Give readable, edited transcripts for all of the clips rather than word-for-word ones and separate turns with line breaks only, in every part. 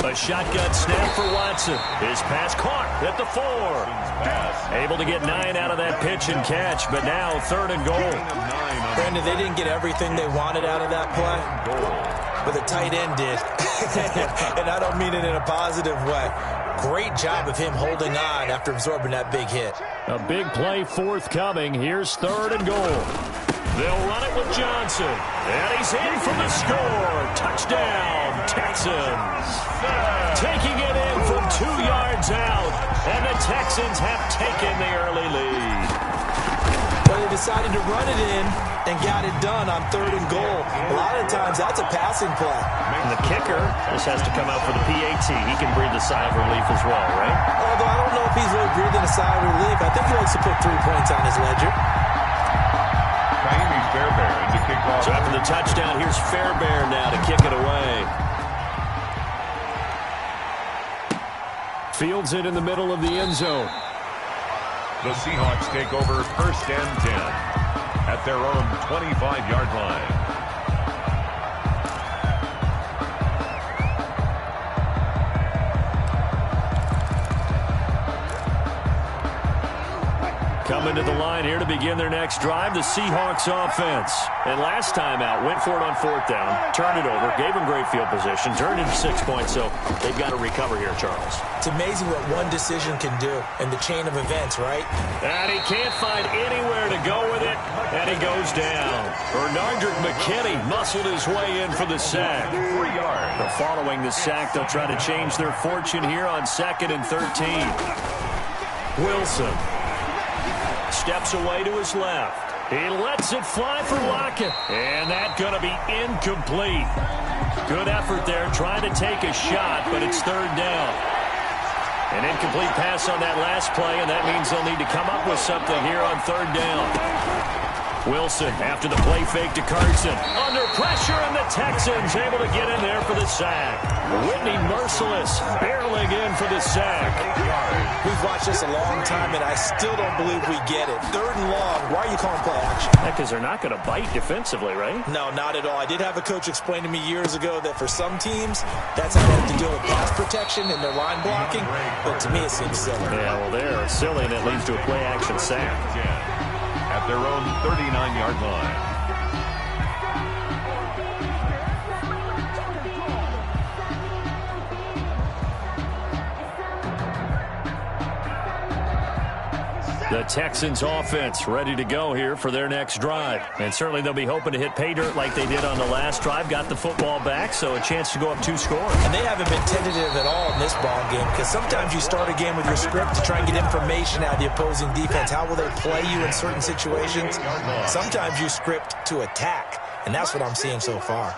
A shotgun snap for Watson. His pass caught at the 4. Able to get 9 out of that pitch and catch, but now 3rd and goal.
Brandon, they didn't get everything they wanted out of that play, but the tight end did. And I don't mean it in a positive way. Great job of him holding on after absorbing that big hit.
A big play forthcoming. Here's 3rd and goal. They'll run it with Johnson. And he's in for the score. Touchdown, Texans. Taking it in from 2 yards out. And the Texans have taken the early lead.
Well, they decided to run it in and got it done on 3rd and goal. A lot of times, that's a passing play.
And the kicker just has to come out for the PAT. He can breathe a sigh of relief as well, right?
Although I don't know if he's really breathing a sigh of relief. I think he likes to put 3 points on his ledger.
To kick off.
So after the touchdown, here's Fairbairn now to kick it away. Fields it in the middle of the end zone.
The Seahawks take over 1st and 10 at their own 25-yard line.
Coming to the line here to begin their next drive, the Seahawks offense. And last time out, went for it on 4th down, turned it over, gave them great field position, turned into 6 points, so they've got to recover here, Charles.
It's amazing what one decision can do in the chain of events, right?
And he can't find anywhere to go with it, and he goes down. Bernardrick McKinney muscled his way in for the sack.
3 yards.
But following the sack, they'll try to change their fortune here on 2nd and 13. Wilson steps away to his left. He lets it fly for Lockett. And that's going to be incomplete. Good effort there trying to take a shot, but it's 3rd down. An incomplete pass on that last play, and that means they'll need to come up with something here on 3rd down. Wilson after the play fake to Carson. Under pressure, and the Texans able to get in there for the sack. Whitney Merciless barreling in for the sack.
We've watched this a long time, and I still don't believe we get it. 3rd and long. Why are you calling play action?
Because they're not going to bite defensively, right?
No, not at all. I did have a coach explain to me years ago that for some teams, that's how they have to deal with pass protection and their line blocking. But to me, it seems silly.
Yeah, well, they're silly, and it leads to a play-action sack.
At their own 39-yard line.
The Texans offense ready to go here for their next drive. And certainly they'll be hoping to hit pay dirt like they did on the last drive. Got the football back, so a chance to go up 2 scores.
And they haven't been tentative at all in this ball game, because sometimes you start a game with your script to try and get information out of the opposing defense. How will they play you in certain situations? Sometimes you script to attack, and that's what I'm seeing so far.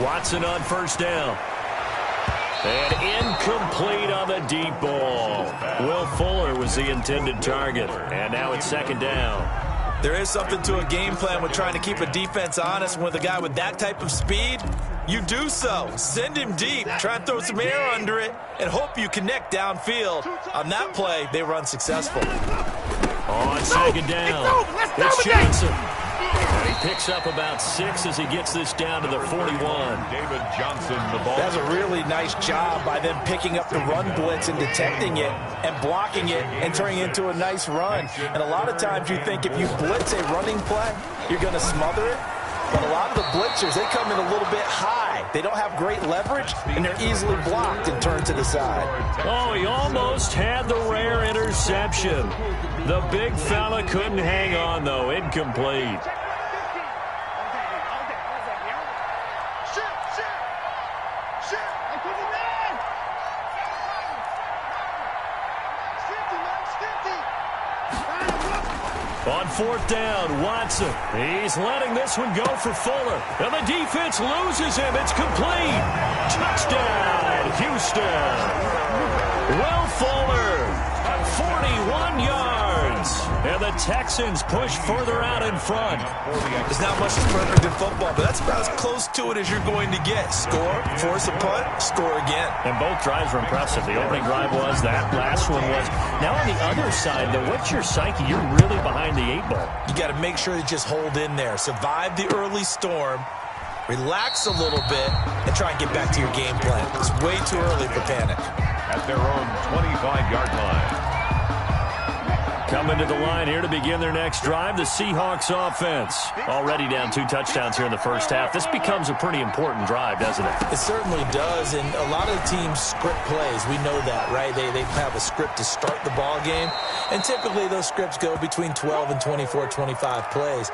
Watson on 1st down. And incomplete on the deep ball. Will Fuller was the intended target. And now it's 2nd down.
There is something to a game plan with trying to keep a defense honest. With a guy with that type of speed, you do so. Send him deep. Try and throw some air under it and hope you connect downfield. On that play, they were unsuccessful.
On 2nd down, it's Johnson. And he picks up about 6 as he gets this down to the 41.
David Johnson, the ball.
That's a really nice job by them picking up the run blitz and detecting it and blocking it and turning it into a nice run. And a lot of times you think if you blitz a running play, you're going to smother it. But a lot of the blitzers, they come in a little bit high. They don't have great leverage, and they're easily blocked and turned to the side.
Oh, he almost had the rare interception. The big fella couldn't hang on, though. Incomplete. On 4th down, Watson. He's letting this one go for Fuller. And the defense loses him. It's complete. Touchdown, Houston. Will Fuller, 41 yards. And the Texans push further out in front.
There's not much that's perfect in football, but that's about as close to it as you're going to get. Score, force a punt, score again.
And both drives were impressive. The opening drive was, that last one was. Now on the other side, though, what's your psyche? You're really behind the 8 ball.
You got to make sure to just hold in there. Survive the early storm relax a little bit, and try and get back to your game plan. It's way too early for panic.
At their own 25-yard line.
Coming to the line here to begin their next drive, the Seahawks offense. Already down 2 touchdowns here in the first half. This becomes a pretty important drive, doesn't it?
It certainly does, and a lot of the teams script plays. We know that, right? They have a script to start the ball game, and typically those scripts go between 12 and 24, 25 plays.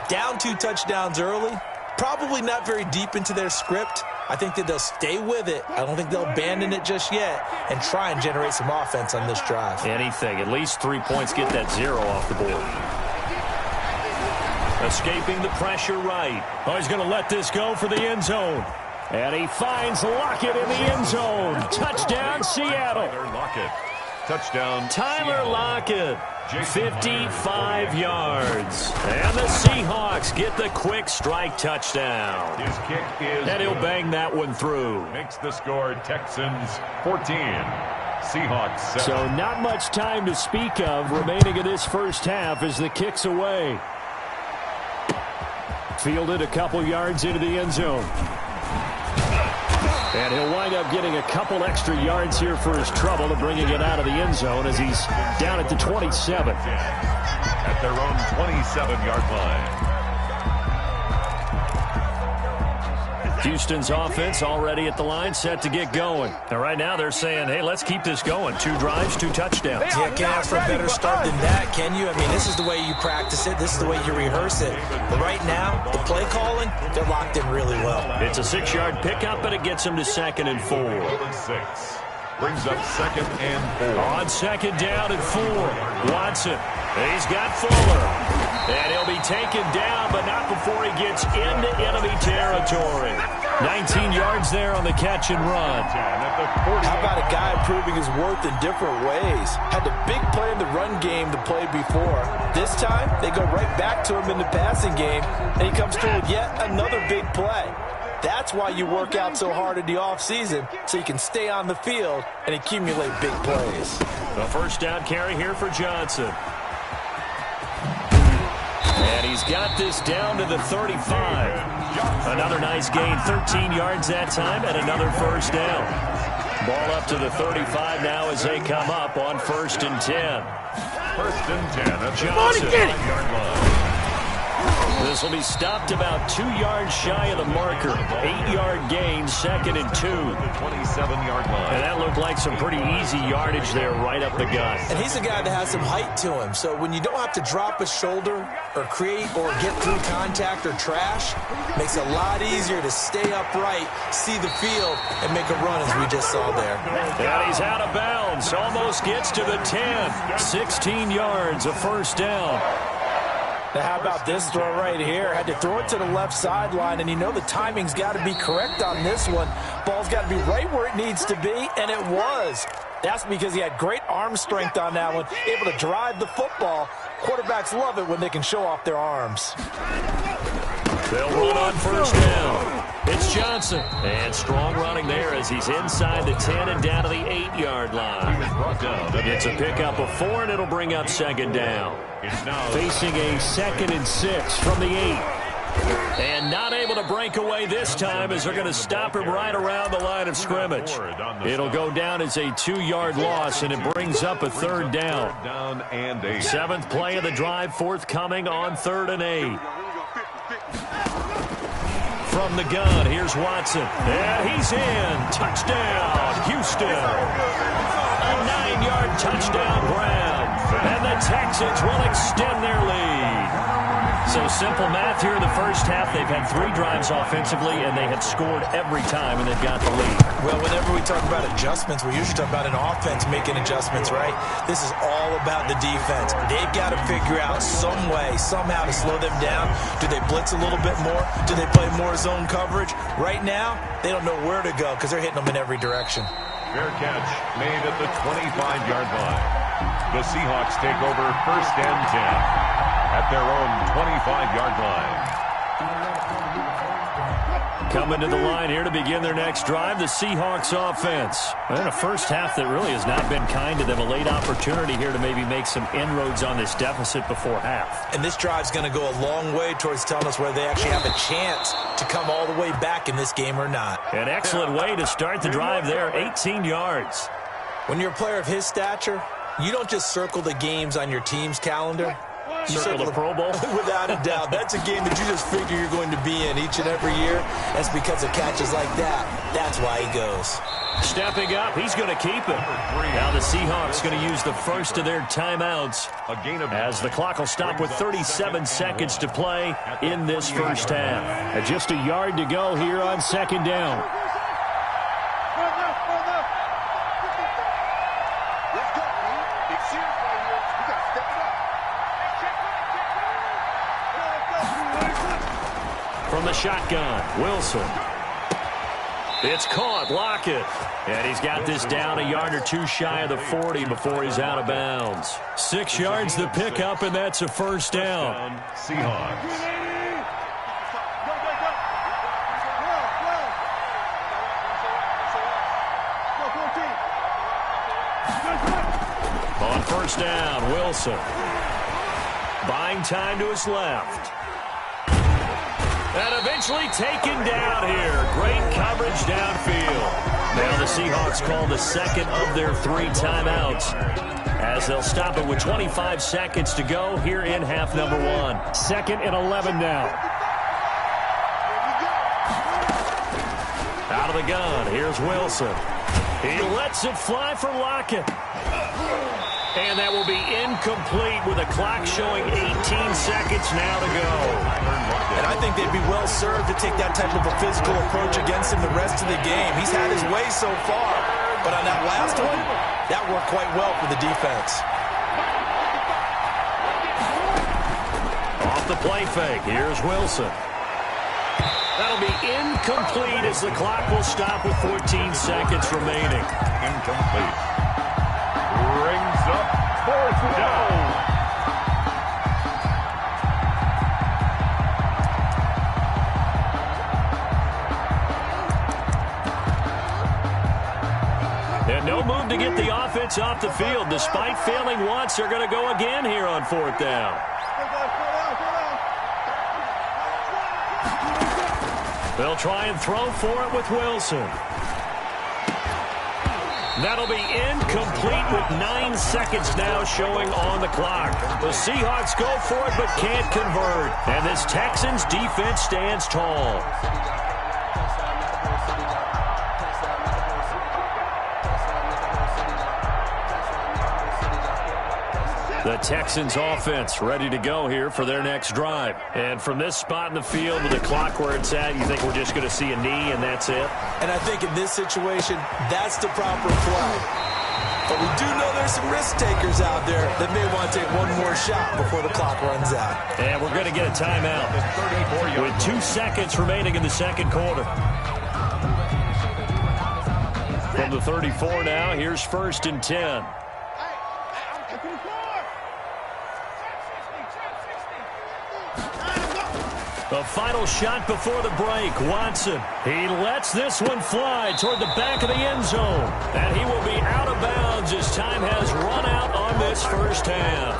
Down 2 touchdowns early, probably not very deep into their script. I think that they'll stay with it. I don't think they'll abandon it just yet and try and generate some offense on this drive.
Anything. At least 3 points, get that 0 off the board. Escaping the pressure right. Oh, he's going to let this go for the end zone. And he finds Lockett in the end zone. Touchdown, Seattle.
Lockett. Touchdown,
Tyler Lockett. 55 yards. And the Seahawks get the quick strike touchdown.
His kick is
and he'll bang that one through.
Makes the score Texans 14. Seahawks 7.
So not much time to speak of remaining in this first half as the kick's away. Fielded a couple yards into the end zone. And he'll wind up getting a couple extra yards here for his trouble to bringing it out of the end zone as he's down at the 27.
At their own 27-yard line.
Houston's offense already at the line, set to get going. And right now they're saying, hey, let's keep this going. 2 drives, 2 touchdowns.
Yeah, can't ask for a better start than that, can you? I mean, this is the way you practice it. This is the way you rehearse it. But right now, the play calling, they're locked in really well.
It's a 6-yard pickup, but it gets them to 2nd and 4.
6. Brings up 2nd and 4.
On 2nd down and 4. Watson. He's got Fuller. And he'll be taken down, but not before he gets into enemy territory. 19 yards there on the catch and run.
How about a guy proving his worth in different ways? Had the big play in the run game the play before. This time, they go right back to him in the passing game, and he comes through with yet another big play. That's why you work out so hard in the offseason, so you can stay on the field and accumulate big plays.
A first down carry here for Johnson. And he's got this down to the 35. Another nice gain, 13 yards that time, and another first down. Ball up to the 35 now as they come up on 1st and 10.
1st and 10.
Johnson. This will be stopped about 2 yards shy of the marker. 8-yard gain, 2nd and 2.
27-yard line.
And that looked like some pretty easy yardage there right up the gut.
And he's a guy that has some height to him. So when you don't have to drop a shoulder or create or get through contact or trash, makes it a lot easier to stay upright, see the field, and make a run as we just saw there.
And he's out of bounds. Almost gets to the 10. 16 yards, a first down.
Now, how about this throw right here? Had to throw it to the left sideline, and you know the timing's got to be correct on this one. Ball's got to be right where it needs to be, and it was. That's because he had great arm strength on that one, able to drive the football. Quarterbacks love it when they can show off their arms.
They'll run on first down. It's Johnson. And strong running there as he's inside the 10 and down to the 8-yard line. It's a pickup of 4, and it'll bring up 2nd down. Facing a 2nd and 6 from the 8. And not able to break away this time as they're going to stop him right around the line of scrimmage. It'll go down as a 2-yard loss, and it brings up a 3rd down. 7th play of the drive, forthcoming on 3rd and 8. From the gun, here's Watson. And he's in. Touchdown, Houston. A 9-yard touchdown grab. And the Texans will extend their lead. So simple math here in the first half. They've had 3 drives offensively, and they have scored every time, and they've got the lead.
Well, whenever we talk about adjustments, we usually talk about an offense making adjustments, right? This is all about the defense. They've got to figure out some way, somehow to slow them down. Do they blitz a little bit more? Do they play more zone coverage? Right now, they don't know where to go because they're hitting them in every direction.
Fair catch made at the 25-yard line. The Seahawks take over 1st and 10 at their own 25-yard line.
Coming to the line here to begin their next drive, the Seahawks offense. And a first half that really has not been kind to them. A late opportunity here to maybe make some inroads on this deficit before half.
And this drive's going to go a long way towards telling us whether they actually have a chance to come all the way back in this game or not.
An excellent way to start the drive there, 18 yards.
When you're a player of his stature, you don't just circle the games on your team's calendar. You
circle the Pro Bowl?
Without a doubt. That's a game that you just figure you're going to be in each and every year. That's because of catches like that. That's why he goes.
Stepping up, he's going to keep it. Now the Seahawks going to use the first of their timeouts as the clock will stop with 37 seconds to play in this first half.
And just a yard to go here on second down.
From the shotgun, Wilson. It's caught, Lockett. And he's got this down a yard or two shy of the 40 before he's out of bounds. 6 yards the pickup, and that's a first down.
Seahawks.
On first down, Wilson. Buying time to his left. And eventually taken down here. Great coverage downfield. Now the Seahawks call the second of their 3 timeouts as they'll stop it with 25 seconds to go here in half number 1.
2nd and 11 now.
Out of the gun, here's Wilson. He lets it fly for Lockett. And that will be incomplete with a clock showing 18 seconds now to go.
And I think they'd be well served to take that type of a physical approach against him the rest of the game. He's had his way so far, but on that last one, that worked quite well for the defense.
Off the play fake, here's Wilson. That'll be incomplete as the clock will stop with 14 seconds remaining.
Incomplete. Brings up 4th down.
And no move to get the offense off the field. Despite failing once, they're going to go again here on 4th down. They'll try and throw for it with Wilson. That'll be incomplete with 9 seconds now showing on the clock. The Seahawks go for it but can't convert. And this Texans defense stands tall. The Texans offense ready to go here for their next drive. And from this spot in the field with the clock where it's at, you think we're just going to see a knee and that's it?
And I think in this situation, that's the proper play. But we do know there's some risk takers out there that may want to take one more shot before the clock runs out.
And we're going to get a timeout with 2 seconds remaining in the second quarter. From the 34 now, here's 1st and 10. The final shot before the break, Watson. He lets this one fly toward the back of the end zone. And he will be out of bounds as time has run out on this first half.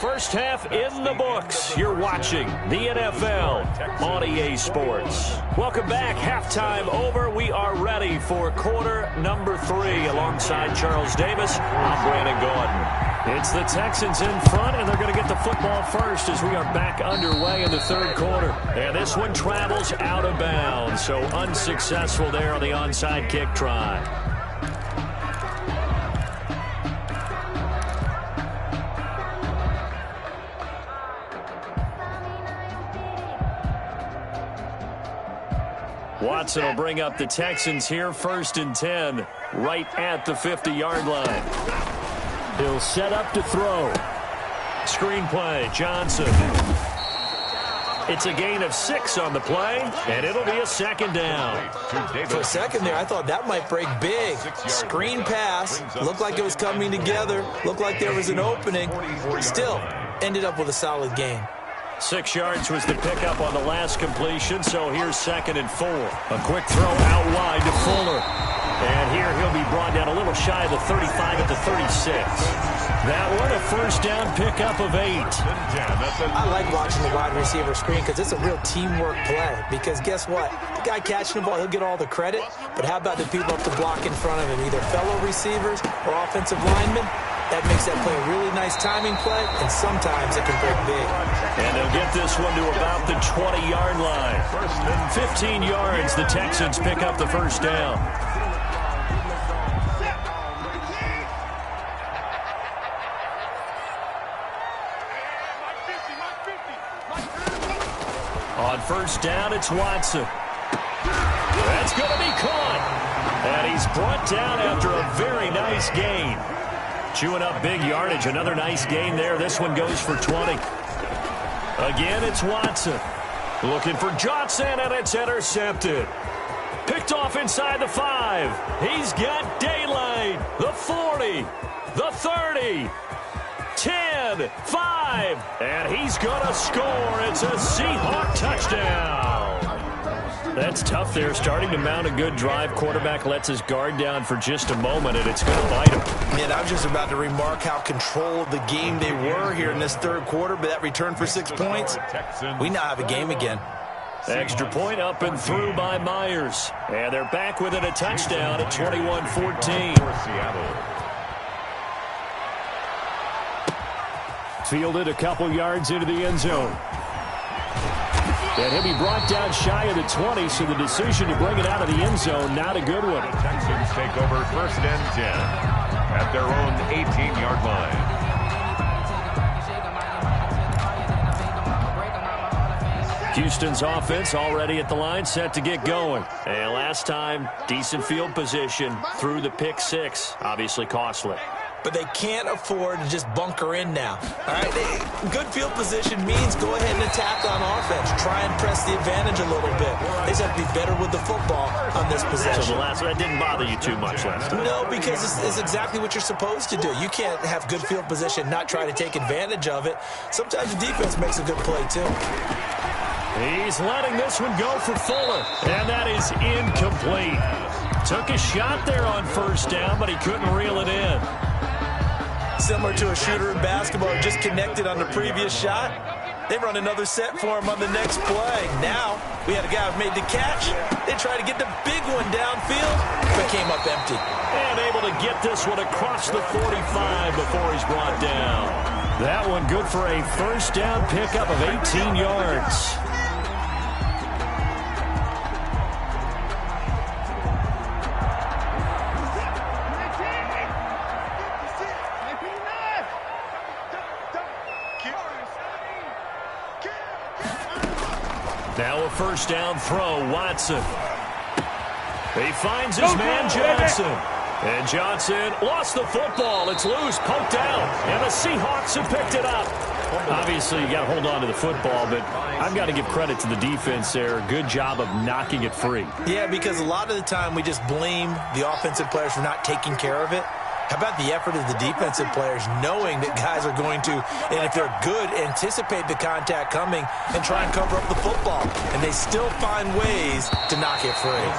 First half in the books. You're watching the NFL on EA Sports. Welcome back. Halftime over. We are ready for quarter number 3 alongside Charles Davis. I'm Brandon Gordon. It's the Texans in front, and they're going to get the football first as we are back underway in the third quarter. And this one travels out of bounds, so unsuccessful there on the onside kick try. Watson will bring up the Texans here, 1st and 10, right at the 50-yard line. He'll set up to throw. Screen play, Johnson. It's a gain of 6 on the play, and it'll be a 2nd down.
For a second there, I thought that might break big. Screen pass. Looked like it was coming together. Looked like there was an opening. Still, ended up with a solid gain.
6 yards was the pickup on the last completion, so here's 2nd and 4. A quick throw out wide to Fuller. And here he'll be brought down a little shy of the 35 at the 36. That one, a first down pickup of 8.
I like watching the wide receiver screen because it's a real teamwork play. Because guess what? The guy catching the ball, he'll get all the credit. But how about the people up the block in front of him, either fellow receivers or offensive linemen? That makes that play a really nice timing play, and sometimes it can break big.
And they'll get this one to about the 20-yard line. 15 yards, the Texans pick up the first down. On first down, it's Watson. That's going to be caught. And he's brought down after a very nice gain. Chewing up big yardage. Another nice gain there. This one goes for 20. Again, it's Watson. Looking for Johnson, and it's intercepted. Picked off inside the 5. He's got daylight. The 40. The 30. 10, 5, and he's going to score. It's a Seahawk touchdown. That's tough there, starting to mount a good drive. Quarterback lets his guard down for just a moment, and it's going to bite him.
And I was just about to remark how controlled the game they were here in this third quarter, but that return for 6 points, we now have a game again.
Extra point up and through by Myers. And they're back within a touchdown at 21-14.
Fielded a couple yards into the end zone. And he'll be brought down shy of the 20, so the decision to bring it out of the end zone, not a good one.
The Texans take over 1st and 10 at their own 18-yard line.
Houston's offense already at the line, set to get going. And last time, decent field position through the pick 6, obviously costly.
But they can't afford to just bunker in now. All right, good field position means go ahead and attack on offense. Try and press the advantage a little bit. They just have to be better with the football on this possession.
So the last one, that didn't bother you too much last time?
No, because it's exactly what you're supposed to do. You can't have good field position, not try to take advantage of it. Sometimes the defense makes a good play, too.
He's letting this one go for Fuller, and that is incomplete. Took a shot there on first down, but he couldn't reel it in.
Similar to a shooter in basketball who just connected on the previous shot. They run another set for him on the next play. Now, we had a guy who made the catch. They tried to get the big one downfield, but came up empty.
And able to get this one across the 45 before he's brought down. That one good for a first down pickup of 18 yards. Now a first down throw, Watson. He finds his man Johnson. And Johnson lost the football. It's loose, poked out. And the Seahawks have picked it up. Obviously, you got to hold on to the football, but I've got to give credit to the defense there. Good job of knocking it free.
Yeah, because a lot of the time we just blame the offensive players for not taking care of it. How about the effort of the defensive players knowing that guys are going to, and if they're good, anticipate the contact coming and try and cover up the football. And they still find ways to knock it free.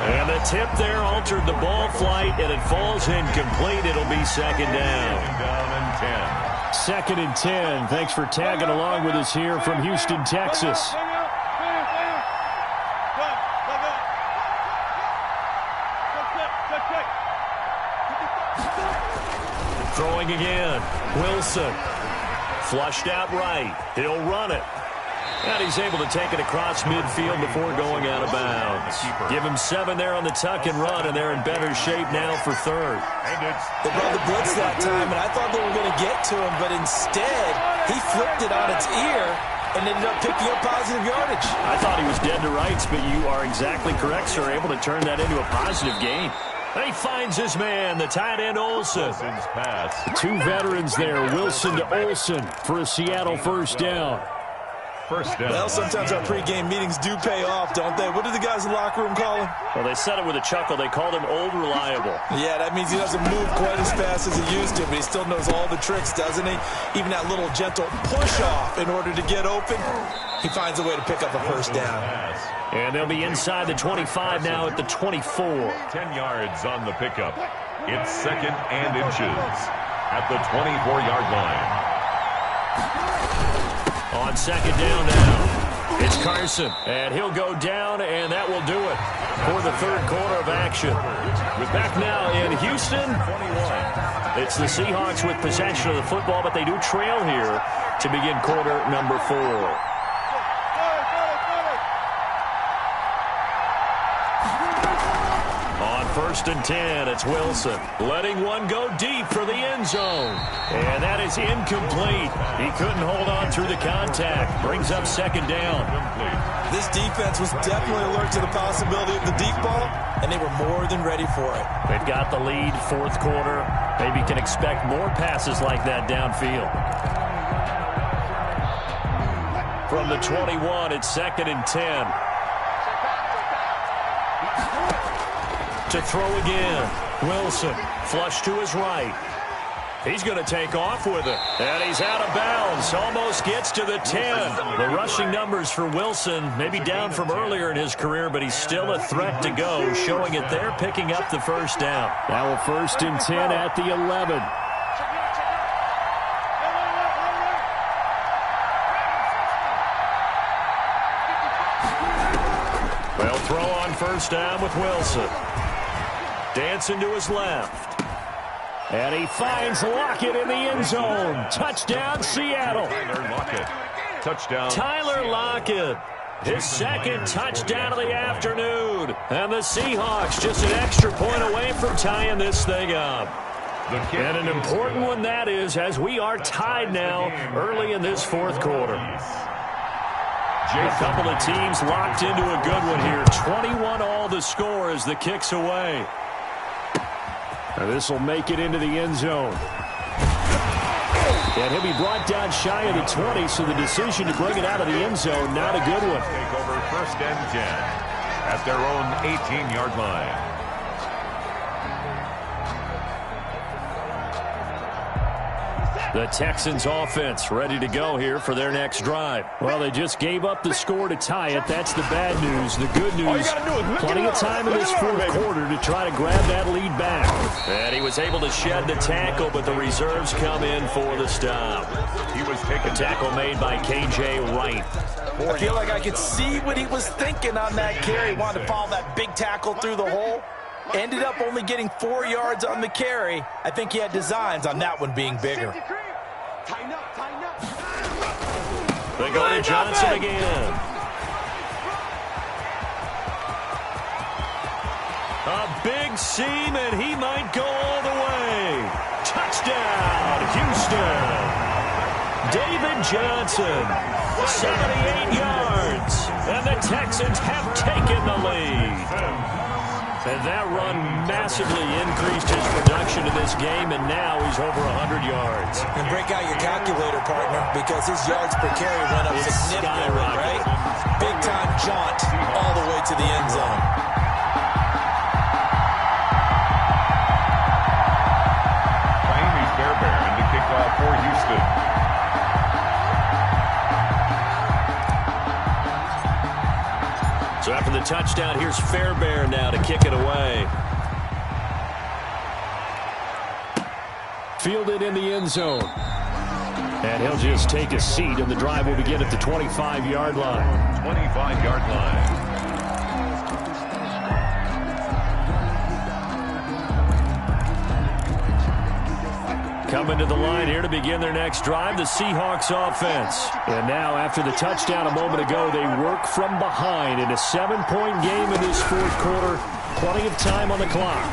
And the tip there altered the ball flight, and it falls incomplete. It'll be 2nd down.
2nd and 10. Thanks for tagging along with us here from Houston, Texas.
Throwing again. Wilson. Flushed out right. He'll run it. And he's able to take it across midfield before going out of bounds. Give him 7 there on the tuck and run, and they're in better shape now for 3rd.
They brought the blitz that time, and I thought they were going to get to him, but instead, he flipped it on its ear and ended up picking up positive yardage.
I thought he was dead to rights, but you are exactly correct, sir. Able to turn that into a positive gain. And he finds his man, the tight end Olsen.
2 veterans there, Wilson to Olsen for a Seattle first down.
first down.
Well, sometimes our pregame meetings do pay off, don't they? What do the guys in the locker room call him?
Well, they said it with a chuckle. They called him Old Reliable.
Yeah, that means he doesn't move quite as fast as he used to, but he still knows all the tricks, doesn't he? Even that little gentle push-off in order to get open, he finds a way to pick up a first down.
And they'll be inside the 25 now at the 24.
10 yards on the pickup. It's 2nd and inches at the 24-yard line.
On 2nd down now, it's Carson, and he'll go down, and that will do it for the 3rd quarter of action. We're back now in Houston. It's the Seahawks with possession of the football, but they do trail here to begin quarter number 4. First and 10, it's Wilson. Letting one go deep for the end zone. And that is incomplete. He couldn't hold on through the contact. Brings up 2nd down.
This defense was definitely alert to the possibility of the deep ball, and they were more than ready for it.
They've got the lead, 4th quarter. Maybe can expect more passes like that downfield. From the 21, it's 2nd and 10. To throw again. Wilson, flush to his right. He's going to take off with it. And he's out of bounds. Almost gets to the 10. The rushing numbers for Wilson, maybe down from earlier in his career, but he's still a threat to go, showing it there, picking up the first down.
Now a 1st and 10 at the 11.
They'll throw on first down with Wilson. Dancing to his left. And he finds Lockett in the end zone. Touchdown, Seattle.
Tyler Lockett. Touchdown.
Tyler Lockett. His 2nd touchdown of the afternoon. And the Seahawks just an extra point away from tying this thing up. And an important one that is, as we are tied now early in this 4th quarter. A couple of teams locked into a good one here. 21 all the score as the kick's away.
And this will make it into the end zone. And he'll be brought down shy of the 20, so the decision to bring it out of the end zone, not a good one.
Take over 1st and 10 at their own 18-yard line.
The Texans offense ready to go here for their next drive.
Well, they just gave up the score to tie it. That's the bad news. The good news, plenty of time in this 4th quarter to try to grab that lead back.
And he was able to shed the tackle, but the reserves come in for the stop.
He was taken.
Tackle made by K.J. Wright.
I feel like I could see what he was thinking on that carry. Wanted to follow that big tackle through the hole. Ended up only getting 4 yards on the carry. I think he had designs on that one being bigger.
They go to Johnson again. A big seam, and he might go all the way. Touchdown, Houston. David Johnson, 78 yards, and the Texans have taken the lead. And that run massively increased his production in this game, and now he's over 100 yards.
And break out your calculator, partner, because his yards per carry went up significantly, right? Big-time jaunt all the way to the end zone.
Miami Fairbairn to kick off for Houston.
So after the touchdown, here's Fairbairn now to kick it away.
Fielded in the end zone. And he'll just take a seat, and the drive will begin at the 25-yard line.
25-yard line.
Coming to the line here to begin their next drive, the Seahawks offense.
And now, after the touchdown a moment ago, they work from behind in a 7-point game in this 4th quarter. Plenty of time on the clock.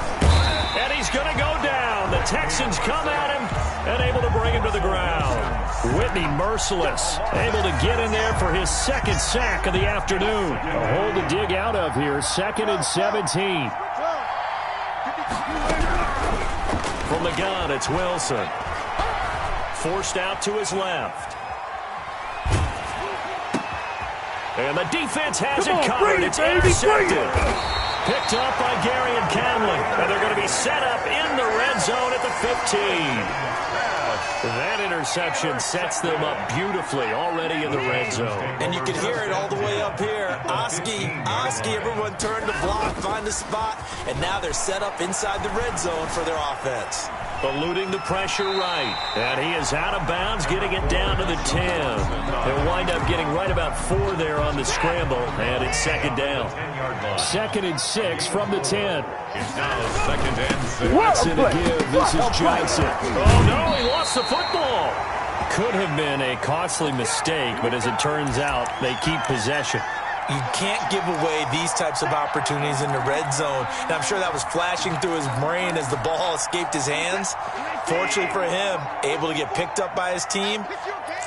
And he's going to go down. The Texans come at him and able to bring him to the ground. Whitney merciless, able to get in there for his 2nd sack of the afternoon.
A hole to dig out of here, 2nd and 17.
From the gun, it's Wilson. Forced out to his left. And the defense has it covered. It's intercepted. Picked up by Gary and Conley. And they're going to be set up in the red zone at the 15. That interception sets them up beautifully already in the red zone.
And you can hear it all the way up here. Oski, everyone turned to block, find a spot, and now they're set up inside the red zone for their offense.
Eluding the pressure right. And he is out of bounds, getting it down to the 10. He'll wind up getting right about 4 there on the scramble, and it's second down.
2nd and 6 from the 10.
It's now 2nd and 6.
Watson to give. This is Johnson.
Oh, no, he lost the football. Could have been a costly mistake, but as it turns out, they keep possession.
You can't give away these types of opportunities in the red zone. And I'm sure that was flashing through his brain as the ball escaped his hands. Fortunately for him, able to get picked up by his team,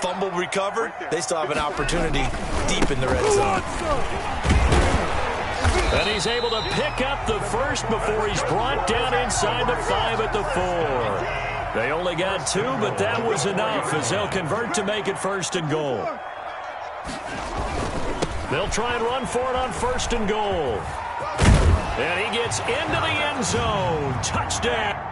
fumble recovered. They still have an opportunity deep in the red zone.
And he's able to pick up the first before he's brought down inside the 5 at the 4. They only got 2, but that was enough as they'll convert to make it 1st and goal. They'll try and run for it on 1st and goal. And he gets into the end zone. Touchdown.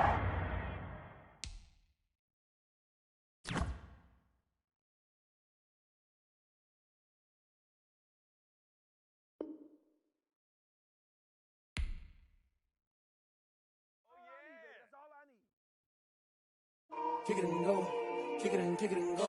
Kick it and go. Kick it and go.